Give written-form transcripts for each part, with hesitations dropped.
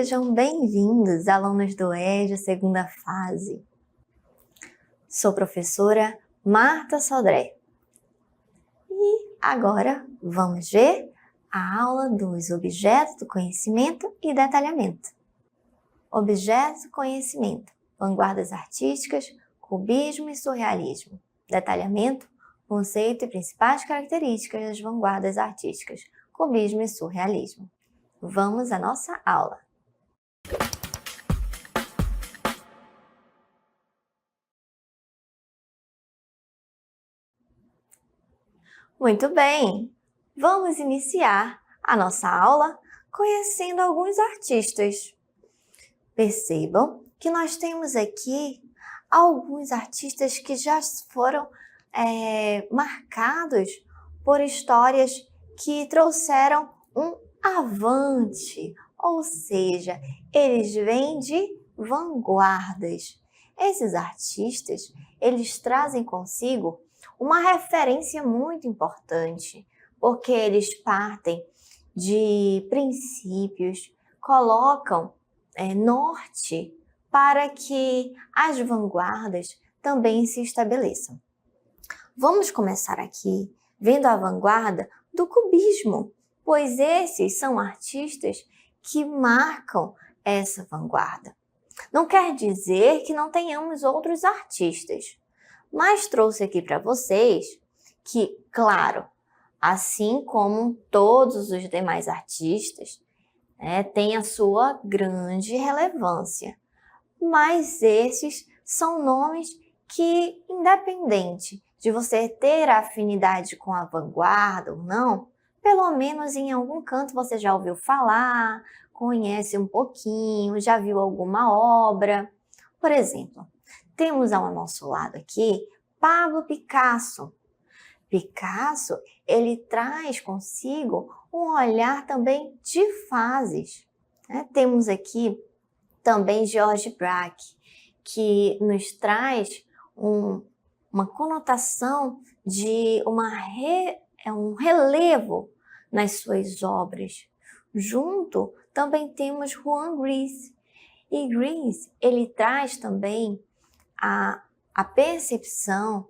Sejam bem-vindos, alunos do EJA segunda fase. Sou professora Marta Sodré. E agora vamos ver a aula dos objetos do conhecimento e detalhamento. Objetos do conhecimento, vanguardas artísticas, cubismo e surrealismo. Detalhamento, conceito e principais características das vanguardas artísticas, cubismo e surrealismo. Vamos à nossa aula. Muito bem! Vamos iniciar a nossa aula conhecendo alguns artistas. Percebam que nós temos aqui alguns artistas que já foram marcados por histórias que trouxeram um avante, ou seja, eles vêm de vanguardas. Esses artistas, eles trazem consigo uma referência muito importante, porque eles partem de princípios, colocam norte para que as vanguardas também se estabeleçam. Vamos começar aqui vendo a vanguarda do cubismo, pois esses são artistas que marcam essa vanguarda. Não quer dizer que não tenhamos outros artistas, mas trouxe aqui para vocês que, claro, assim como todos os demais artistas, tem a sua grande relevância. Mas esses são nomes que, independente de você ter afinidade com a vanguarda ou não, pelo menos em algum canto você já ouviu falar, conhece um pouquinho, já viu alguma obra. Por exemplo, temos ao nosso lado aqui Pablo Picasso. Picasso, ele traz consigo um olhar também de fases. Temos aqui também George Braque, que nos traz uma conotação de um relevo nas suas obras. Junto também temos Juan Gris. E Gris, ele traz também a percepção,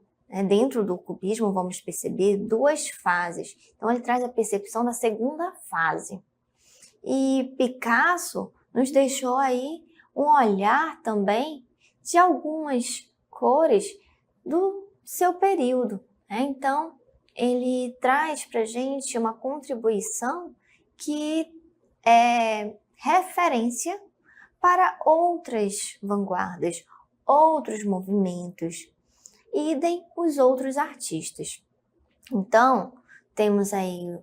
dentro do cubismo vamos perceber duas fases. Então ele traz a percepção da segunda fase. E Picasso nos deixou aí um olhar também de algumas cores do seu período. Então, ele traz para a gente uma contribuição que é referência para outras vanguardas, outros movimentos, idem os outros artistas. Então, temos aí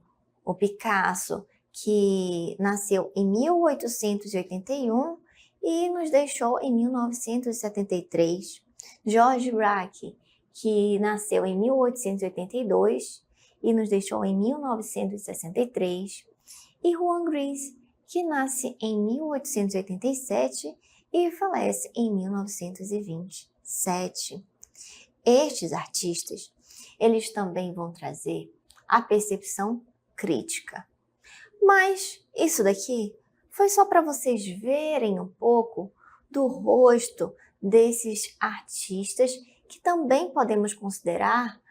o Picasso, que nasceu em 1881 e nos deixou em 1973. George Braque, que nasceu em 1882 e nos deixou em 1963. E Juan Gris, que nasce em 1887 e falece em 1927. Estes artistas, eles também vão trazer a percepção crítica. Mas isso daqui foi só para vocês verem um pouco do rosto desses artistas que também podemos considerar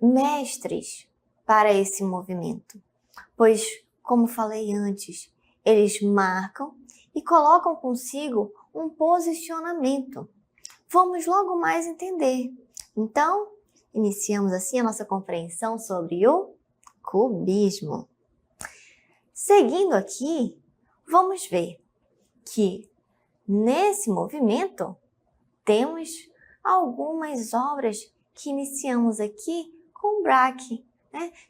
mestres para esse movimento. Pois, como falei antes, eles marcam e colocam consigo um posicionamento. Vamos logo mais entender. Então, iniciamos assim a nossa compreensão sobre o cubismo. Seguindo aqui, vamos ver que nesse movimento temos algumas obras que iniciamos aqui com Braque.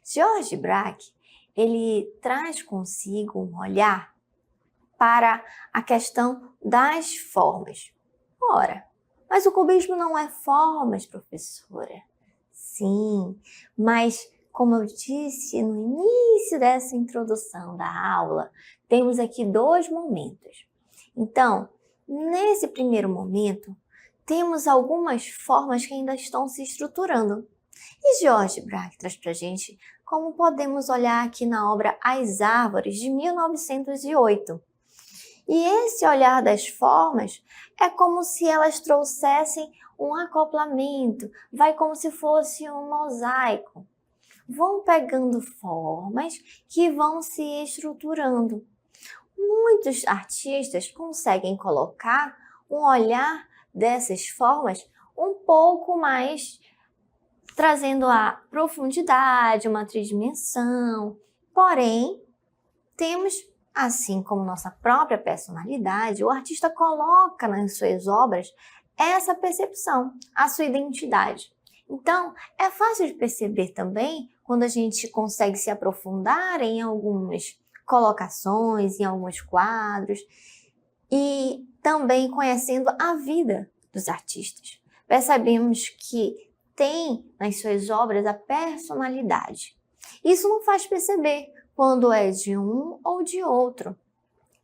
George Braque, ele traz consigo um olhar para a questão das formas. Ora, mas o cubismo não é formas, professora. Sim, mas como eu disse no início dessa introdução da aula, temos aqui dois momentos. Então, nesse primeiro momento, temos algumas formas que ainda estão se estruturando. E George Braque traz para a gente como podemos olhar aqui na obra As Árvores, de 1908. E esse olhar das formas é como se elas trouxessem um acoplamento, vai como se fosse um mosaico. Vão pegando formas que vão se estruturando. Muitos artistas conseguem colocar um olhar dessas formas um pouco mais, trazendo a profundidade, uma tridimensão. Porém, temos, assim como nossa própria personalidade, o artista coloca nas suas obras essa percepção, a sua identidade. Então, é fácil de perceber também quando a gente consegue se aprofundar em algumas colocações, em alguns quadros e também conhecendo a vida dos artistas. Percebemos que tem nas suas obras a personalidade. Isso não faz perceber quando é de um ou de outro.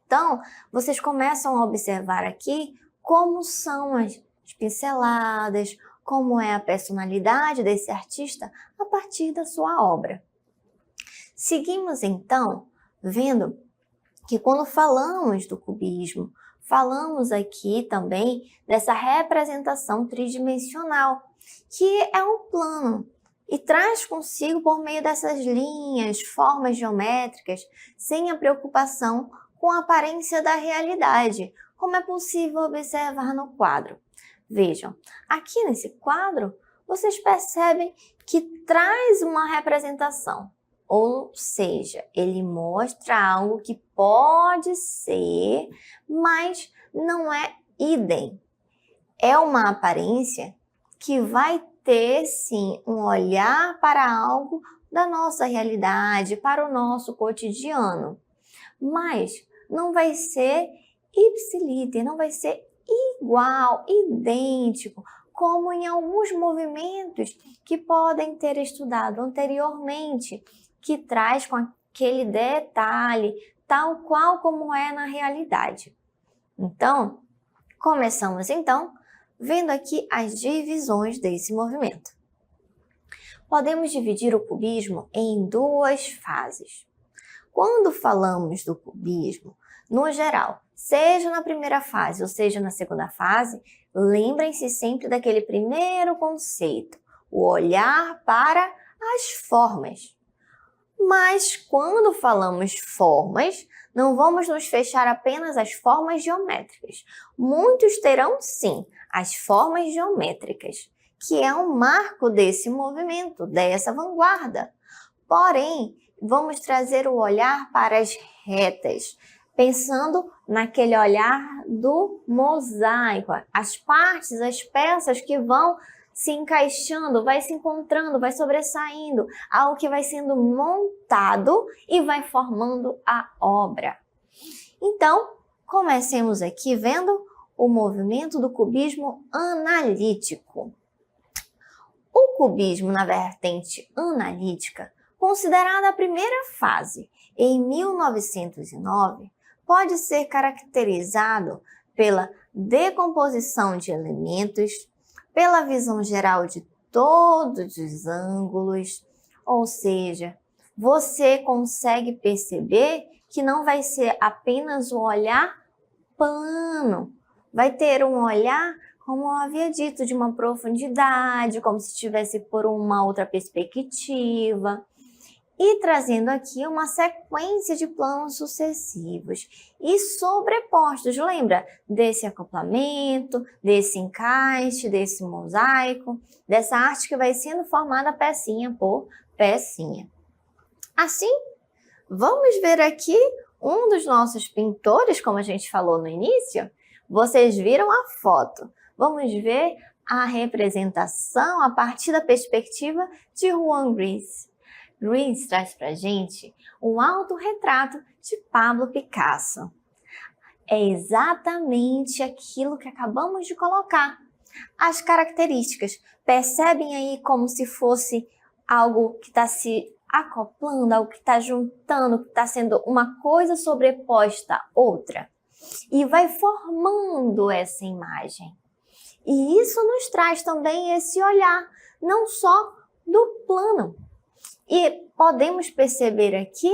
Então, vocês começam a observar aqui como são as pinceladas, como é a personalidade desse artista a partir da sua obra. Seguimos então vendo que quando falamos do cubismo, falamos aqui também dessa representação tridimensional, que é um plano e traz consigo por meio dessas linhas, formas geométricas, sem a preocupação com a aparência da realidade, como é possível observar no quadro. Vejam, aqui nesse quadro, vocês percebem que traz uma representação, ou seja, ele mostra algo que pode ser, mas não é idem. É uma aparência que vai ter, sim, um olhar para algo da nossa realidade, para o nosso cotidiano. Mas não vai ser ipsiliter, não vai ser igual, idêntico, como em alguns movimentos que podem ter estudado anteriormente, que traz com aquele detalhe, tal qual como é na realidade. Então, começamos então vendo aqui as divisões desse movimento. Podemos dividir o cubismo em duas fases. Quando falamos do cubismo, no geral, seja na primeira fase ou seja na segunda fase, lembrem-se sempre daquele primeiro conceito, o olhar para as formas. Mas quando falamos formas, não vamos nos fechar apenas às formas geométricas. Muitos terão, sim, as formas geométricas, que é um marco desse movimento, dessa vanguarda. Porém, vamos trazer o olhar para as retas, pensando naquele olhar do mosaico, as partes, as peças que vão se encaixando, vai se encontrando, vai sobressaindo, algo que vai sendo montado e vai formando a obra. Então, comecemos aqui vendo o movimento do cubismo analítico. O cubismo na vertente analítica, considerada a primeira fase em 1909, pode ser caracterizado pela decomposição de elementos, pela visão geral de todos os ângulos, ou seja, você consegue perceber que não vai ser apenas um olhar plano, vai ter um olhar, como eu havia dito, de uma profundidade, como se estivesse por uma outra perspectiva, e trazendo aqui uma sequência de planos sucessivos e sobrepostos. Lembra desse acoplamento, desse encaixe, desse mosaico, dessa arte que vai sendo formada pecinha por pecinha. Assim, vamos ver aqui um dos nossos pintores, como a gente falou no início. Vocês viram a foto. Vamos ver a representação a partir da perspectiva de Juan Gris. Gris traz para a gente um autorretrato de Pablo Picasso. É exatamente aquilo que acabamos de colocar. As características, percebem aí como se fosse algo que está se acoplando, algo que está juntando, que está sendo uma coisa sobreposta à outra. E vai formando essa imagem. E isso nos traz também esse olhar, não só do plano. E podemos perceber aqui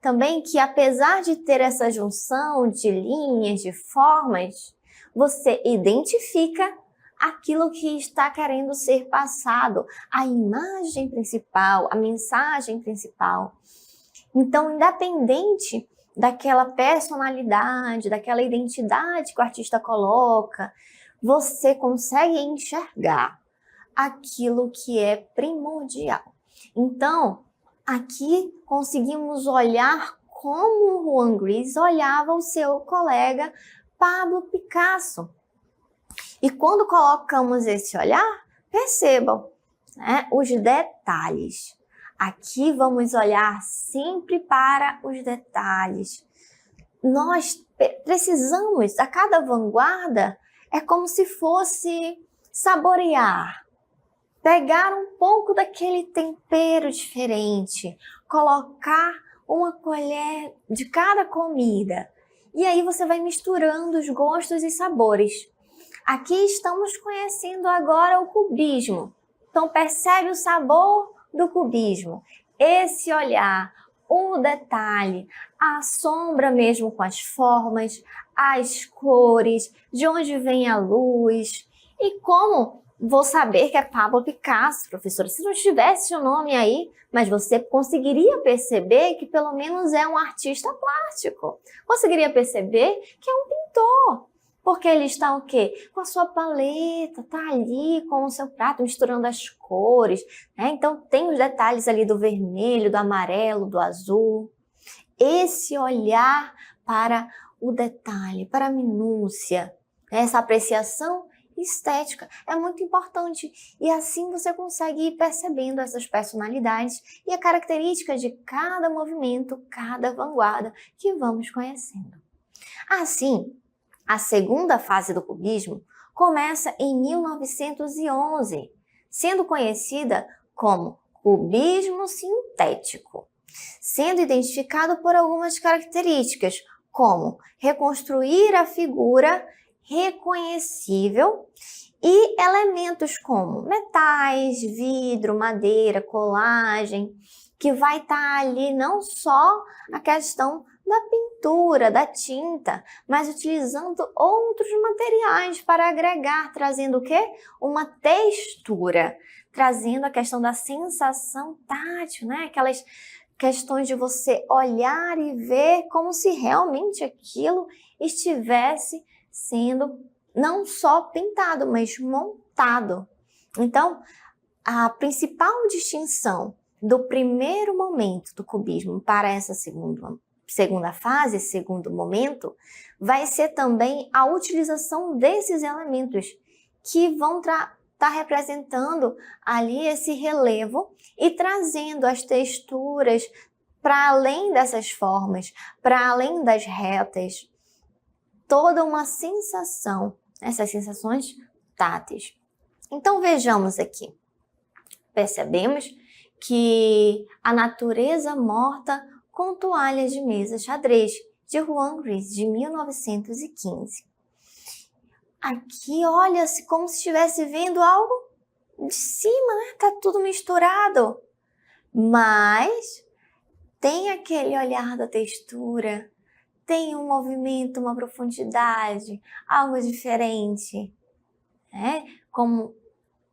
também que apesar de ter essa junção de linhas, de formas, você identifica aquilo que está querendo ser passado, a imagem principal, a mensagem principal. Então, independente daquela personalidade, daquela identidade que o artista coloca, você consegue enxergar aquilo que é primordial. Então, aqui conseguimos olhar como Juan Gris olhava o seu colega Pablo Picasso. E quando colocamos esse olhar, percebam, né, os detalhes. Aqui vamos olhar sempre para os detalhes. Nós precisamos, a cada vanguarda, é como se fosse saborear, pegar um pouco daquele tempero diferente, colocar uma colher de cada comida. E aí você vai misturando os gostos e sabores. Aqui estamos conhecendo agora o cubismo. Então percebe o sabor do cubismo. Esse olhar, o detalhe, a sombra mesmo com as formas, as cores, de onde vem a luz. E como vou saber que é Pablo Picasso, professora? Se não tivesse o nome aí, mas você conseguiria perceber que pelo menos é um artista plástico. Conseguiria perceber que é um pintor. Porque ele está o quê? Com a sua paleta, tá ali com o seu prato, misturando as cores, né? Então tem os detalhes ali do vermelho, do amarelo, do azul. Esse olhar para o detalhe, para a minúcia, essa apreciação estética é muito importante. E assim você consegue ir percebendo essas personalidades e a característica de cada movimento, cada vanguarda que vamos conhecendo. Assim, a segunda fase do cubismo começa em 1911, sendo conhecida como cubismo sintético, sendo identificado por algumas características, como reconstruir a figura reconhecível e elementos como metais, vidro, madeira, colagem, que vai estar ali não só a questão da pintura, da tinta, mas utilizando outros materiais para agregar, trazendo o quê? Uma textura, trazendo a questão da sensação tátil, né? Aquelas questões de você olhar e ver como se realmente aquilo estivesse sendo não só pintado, mas montado. Então, a principal distinção do primeiro momento do cubismo para essa segunda fase, segundo momento, vai ser também a utilização desses elementos que vão estar representando ali esse relevo e trazendo as texturas para além dessas formas, para além das retas, toda uma sensação, essas sensações táteis. Então vejamos aqui, percebemos que a natureza morta com toalhas de mesa xadrez, de Juan Gris, de 1915. Aqui olha-se como se estivesse vendo algo de cima, né? Tá tudo misturado. Mas tem aquele olhar da textura, tem um movimento, uma profundidade, algo diferente, né? Como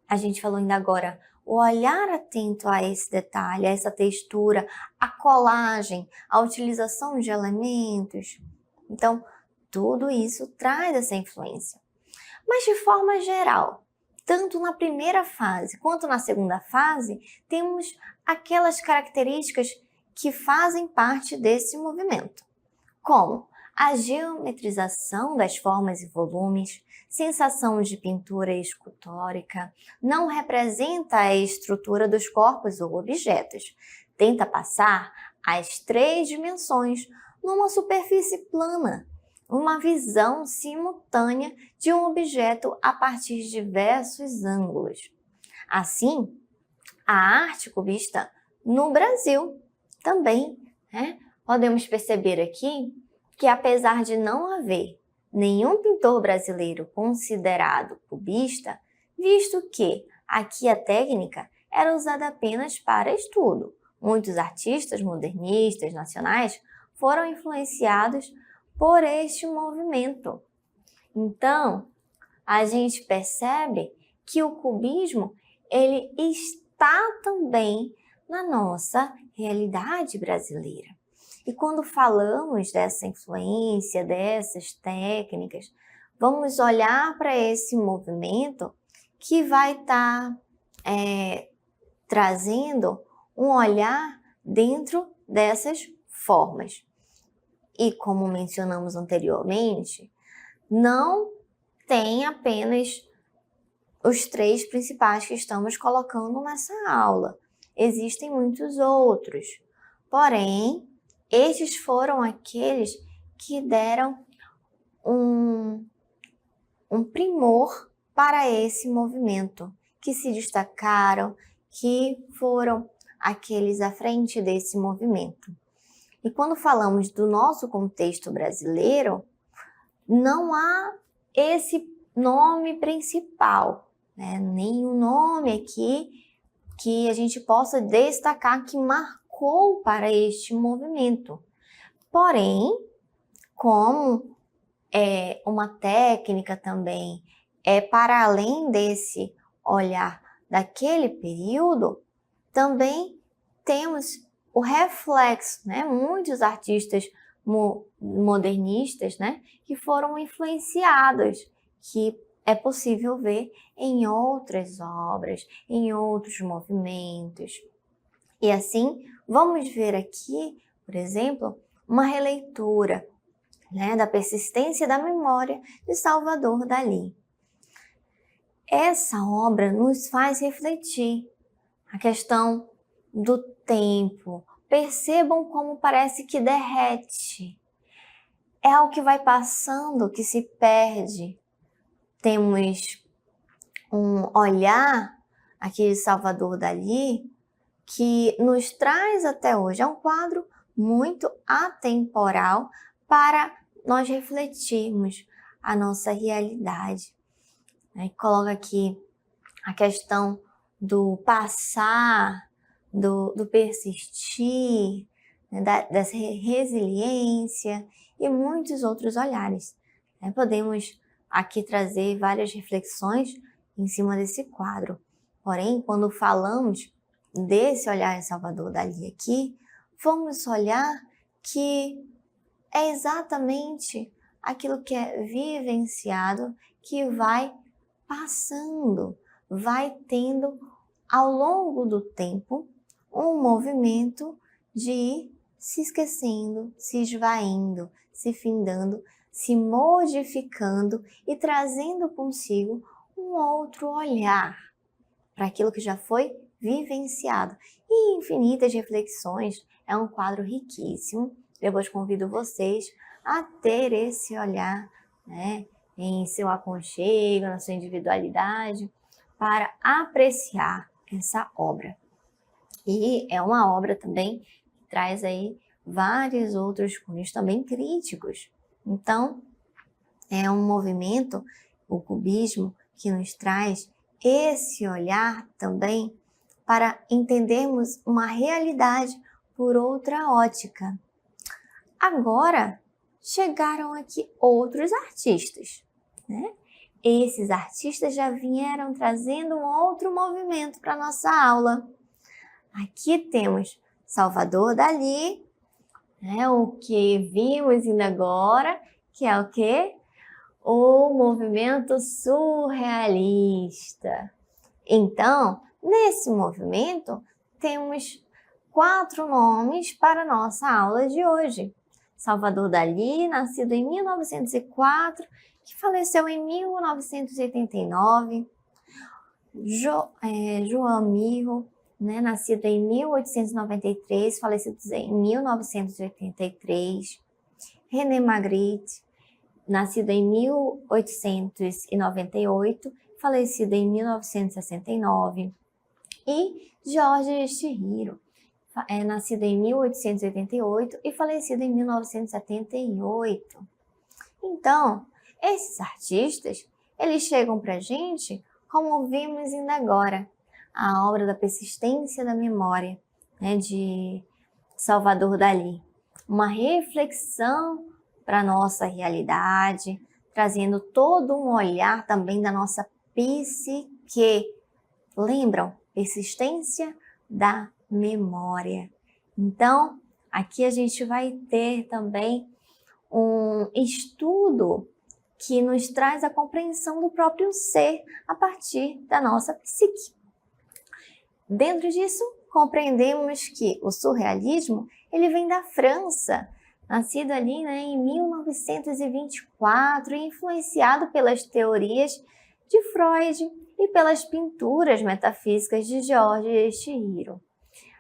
a gente falou ainda agora, o olhar atento a esse detalhe, a essa textura, a colagem, a utilização de elementos. Então, tudo isso traz essa influência. Mas de forma geral, tanto na primeira fase quanto na segunda fase, temos aquelas características que fazem parte desse movimento, como a geometrização das formas e volumes, sensação de pintura escultórica, não representa a estrutura dos corpos ou objetos, tenta passar as 3 dimensões numa superfície plana, uma visão simultânea de um objeto a partir de diversos ângulos. Assim, a arte cubista no Brasil também, né? Podemos perceber aqui que apesar de não haver nenhum pintor brasileiro considerado cubista, visto que aqui a técnica era usada apenas para estudo, Muitos artistas modernistas nacionais foram influenciados por este movimento. Então, a gente percebe que o cubismo ele está também na nossa realidade brasileira. E quando falamos dessa influência, dessas técnicas, vamos olhar para esse movimento que vai estar trazendo um olhar dentro dessas formas. E como mencionamos anteriormente, não tem apenas os 3 principais que estamos colocando nessa aula. Existem muitos outros. Porém, estes foram aqueles que deram um primor para esse movimento, que se destacaram, que foram aqueles à frente desse movimento. E quando falamos do nosso contexto brasileiro, não há esse nome principal, né? Nenhum nome aqui que a gente possa destacar que marcou para este movimento. Porém, como é uma técnica também, para além desse olhar daquele período, também temos o reflexo, né? Muitos artistas modernistas, né? Que foram influenciados, que é possível ver em outras obras, em outros movimentos. E assim, vamos ver aqui, por exemplo, uma releitura, né, da Persistência da Memória de Salvador Dalí. Essa obra nos faz refletir a questão do tempo. Percebam como parece que derrete. É algo que vai passando, que se perde. Temos um olhar aqui de Salvador Dalí que nos traz até hoje. É um quadro muito atemporal para nós refletirmos a nossa realidade. Coloca aqui a questão do passar, do persistir, né, dessa resiliência e muitos outros olhares. Podemos aqui trazer várias reflexões em cima desse quadro. Porém, quando falamos desse olhar de Salvador Dalí aqui, vamos olhar que é exatamente aquilo que é vivenciado que vai passando, vai tendo ao longo do tempo um movimento de ir se esquecendo, se esvaindo, se findando, se modificando e trazendo consigo um outro olhar para aquilo que já foi vivenciado. E infinitas reflexões, é um quadro riquíssimo. Depois convido vocês a ter esse olhar, né, em seu aconchego, na sua individualidade, para apreciar essa obra. E é uma obra também que traz aí vários outros cunhos também críticos. Então, é um movimento, o cubismo, que nos traz esse olhar também para entendermos uma realidade por outra ótica. Agora, chegaram aqui outros artistas, né? Esses artistas já vieram trazendo um outro movimento para a nossa aula. Aqui temos Salvador Dalí, né? O que vimos ainda agora, que é o quê? O movimento surrealista. Então, nesse movimento, temos 4 nomes para a nossa aula de hoje. Salvador Dalí, nascido em 1904, que faleceu em 1989. João Miró, né, nascido em 1893, falecido em 1983. René Magritte, nascido em 1898, falecido em 1969. E Jorge Chihiro, nascido em 1888 e falecido em 1978. Então, esses artistas, eles chegam para a gente, como vimos ainda agora, a obra da Persistência da Memória, né, de Salvador Dalí. Uma reflexão para a nossa realidade, trazendo todo um olhar também da nossa psique. Lembram? Persistência da memória. Então, aqui a gente vai ter também um estudo que nos traz a compreensão do próprio ser a partir da nossa psique. Dentro disso, compreendemos que o surrealismo ele vem da França, nascido ali, né, em 1924 e influenciado pelas teorias de Freud e pelas pinturas metafísicas de Georges Chihiro.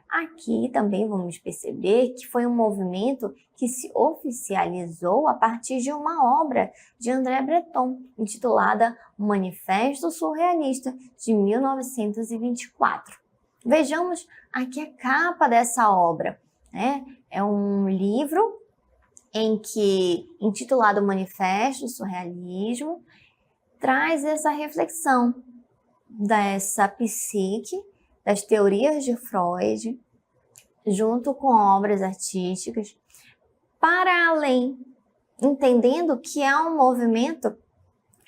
Aqui também vamos perceber que foi um movimento que se oficializou a partir de uma obra de André Breton, intitulada Manifesto Surrealista, de 1924. Vejamos aqui a capa dessa obra, né? É um livro intitulado Manifesto Surrealismo, traz essa reflexão dessa psique, das teorias de Freud, junto com obras artísticas, para além, entendendo que é um movimento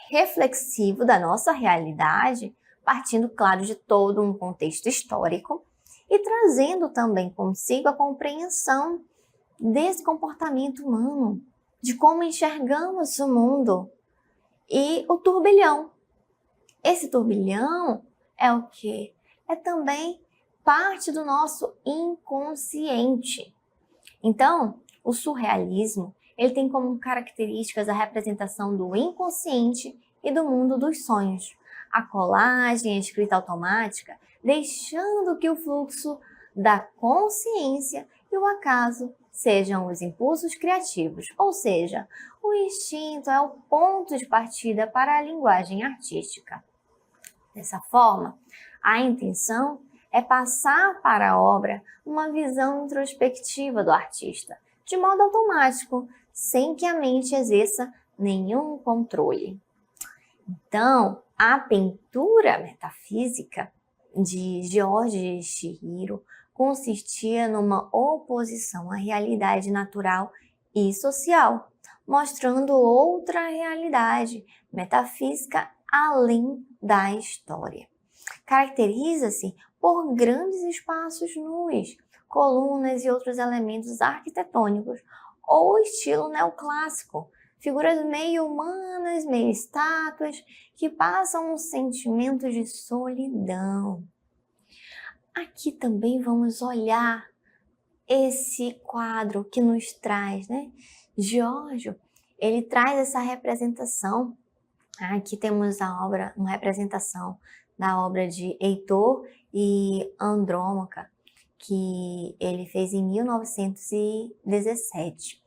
reflexivo da nossa realidade, partindo, claro, de todo um contexto histórico e trazendo também consigo a compreensão desse comportamento humano, de como enxergamos o mundo e o turbilhão. Esse turbilhão é o quê? É também parte do nosso inconsciente. Então, o surrealismo, ele tem como características a representação do inconsciente e do mundo dos sonhos. A colagem, a escrita automática, deixando que o fluxo da consciência e o acaso sejam os impulsos criativos, ou seja, o instinto é o ponto de partida para a linguagem artística. Dessa forma, a intenção é passar para a obra uma visão introspectiva do artista, de modo automático, sem que a mente exerça nenhum controle. Então, a pintura metafísica de Georges Chihiro consistia numa oposição à realidade natural e social, mostrando outra realidade metafísica além da história. Caracteriza-se por grandes espaços nus, colunas e outros elementos arquitetônicos, ou estilo neoclássico, figuras meio humanas, meio estátuas, que passam um sentimento de solidão. Aqui também vamos olhar esse quadro que nos traz, né? Giorgio, ele traz essa representação. Aqui temos uma representação da obra de Heitor e Andrômaca, que ele fez em 1917.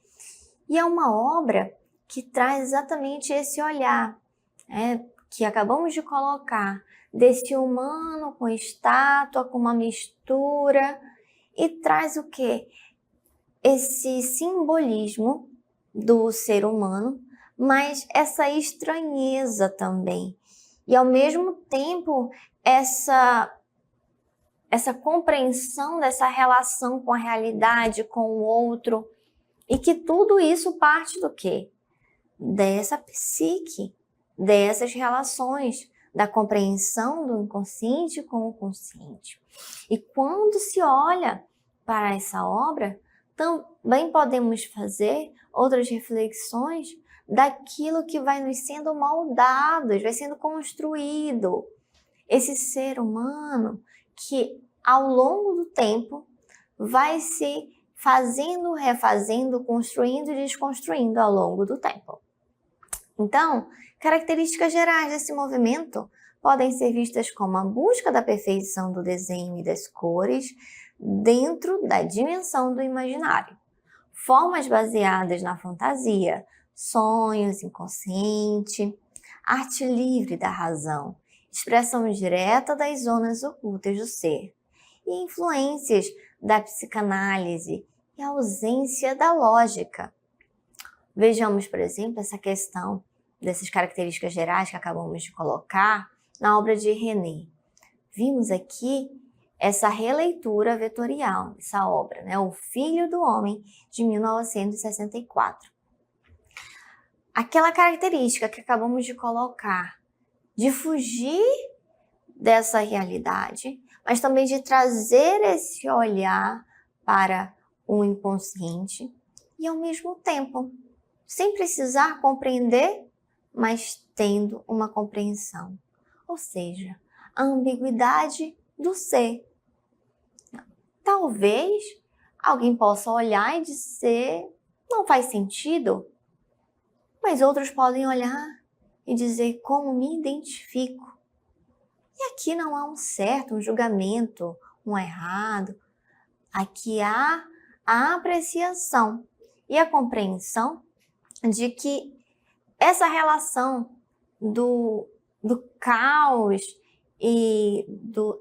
E é uma obra que traz exatamente esse olhar, que acabamos de colocar, desse humano com estátua, com uma mistura, e traz o quê? Esse simbolismo do ser humano, mas essa estranheza também. E ao mesmo tempo, essa compreensão dessa relação com a realidade, com o outro, e que tudo isso parte do quê? Dessa psique, dessas relações, da compreensão do inconsciente com o consciente. E quando se olha para essa obra, também podemos fazer outras reflexões daquilo que vai nos sendo moldado, vai sendo construído. Esse ser humano que, ao longo do tempo, vai se fazendo, refazendo, construindo e desconstruindo ao longo do tempo. Então, características gerais desse movimento podem ser vistas como a busca da perfeição do desenho e das cores dentro da dimensão do imaginário, formas baseadas na fantasia, sonhos, inconsciente, arte livre da razão, expressão direta das zonas ocultas do ser, e influências da psicanálise e a ausência da lógica. Vejamos, por exemplo, essa questão dessas características gerais que acabamos de colocar na obra de René. Vimos aqui essa releitura vetorial, essa obra, né? O Filho do Homem, de 1964. Aquela característica que acabamos de colocar, de fugir dessa realidade, mas também de trazer esse olhar para o inconsciente e, ao mesmo tempo, sem precisar compreender, mas tendo uma compreensão. Ou seja, a ambiguidade do ser. Talvez alguém possa olhar e dizer, não faz sentido, mas outros podem olhar e dizer, como me identifico. E aqui não há um certo, um julgamento, um errado. Aqui há a apreciação e a compreensão de que essa relação do caos e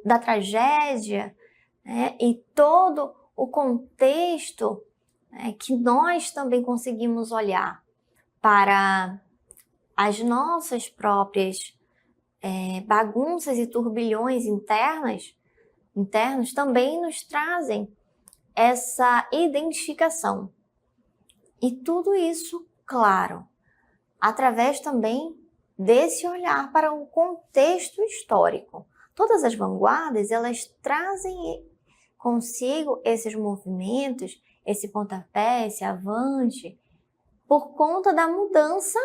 da tragédia, né, e todo o contexto, né, que nós também conseguimos olhar para as nossas próprias bagunças e turbilhões internos também nos trazem essa identificação. E tudo isso, claro, através também desse olhar para o contexto histórico. Todas as vanguardas, elas trazem consigo esses movimentos, esse pontapé, esse avante, por conta da mudança,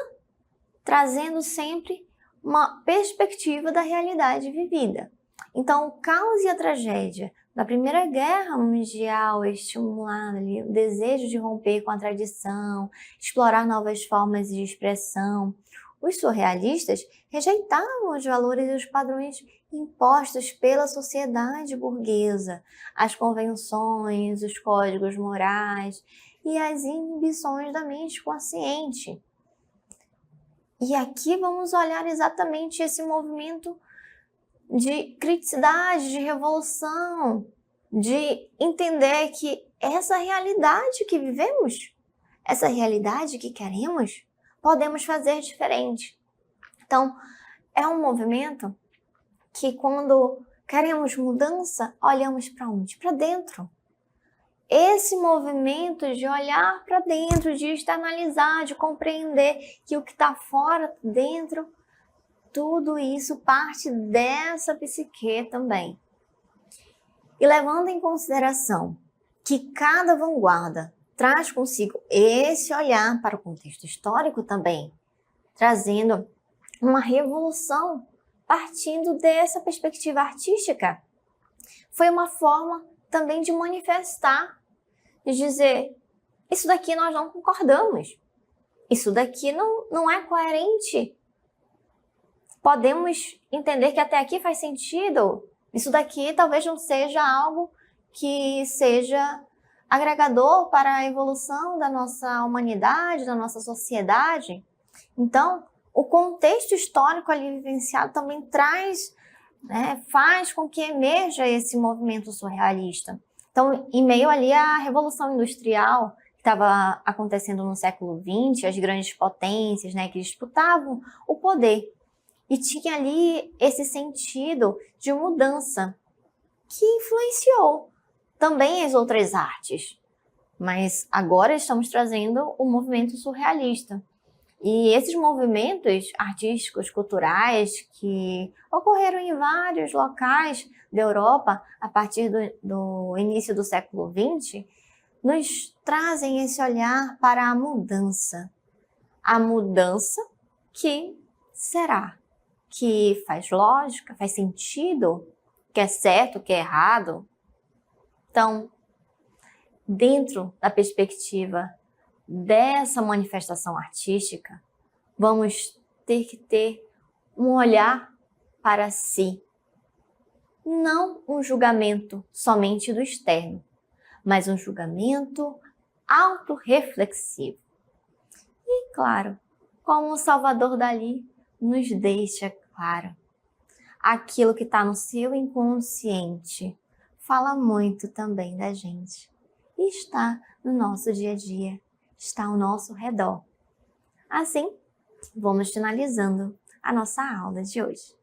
trazendo sempre uma perspectiva da realidade vivida. Então, o caos e a tragédia da Primeira Guerra Mundial estimulando ali o desejo de romper com a tradição, explorar novas formas de expressão. Os surrealistas rejeitavam os valores e os padrões impostos pela sociedade burguesa, as convenções, os códigos morais e as inibições da mente consciente. E aqui vamos olhar exatamente esse movimento de criticidade, de revolução, de entender que essa realidade que vivemos, essa realidade que queremos, podemos fazer diferente. Então, é um movimento que quando queremos mudança, olhamos para onde? Para dentro. Esse movimento de olhar para dentro, de externalizar, de compreender que o que está fora, dentro, tudo isso parte dessa psique também. E levando em consideração que cada vanguarda traz consigo esse olhar para o contexto histórico também, trazendo uma revolução partindo dessa perspectiva artística, foi uma forma também de manifestar, de dizer, isso daqui nós não concordamos, isso daqui não é coerente. Podemos entender que até aqui faz sentido, isso daqui talvez não seja algo que seja agregador para a evolução da nossa humanidade, da nossa sociedade. Então, o contexto histórico ali vivenciado também traz, né, faz com que emerja esse movimento surrealista. Então, em meio ali à Revolução Industrial, que estava acontecendo no século XX, as grandes potências, né, que disputavam o poder. E tinha ali esse sentido de mudança que influenciou também as outras artes. Mas agora estamos trazendo o movimento surrealista. E esses movimentos artísticos, culturais, que ocorreram em vários locais da Europa a partir do início do século XX, nos trazem esse olhar para a mudança. A mudança que será? Que faz lógica, faz sentido, que é certo, que é errado. Então, dentro da perspectiva dessa manifestação artística, vamos ter que ter um olhar para si. Não um julgamento somente do externo, mas um julgamento autorreflexivo. E, claro, como o Salvador Dalí nos deixa claro, aquilo que está no seu inconsciente fala muito também da gente e está no nosso dia a dia, está ao nosso redor. Assim, vamos finalizando a nossa aula de hoje.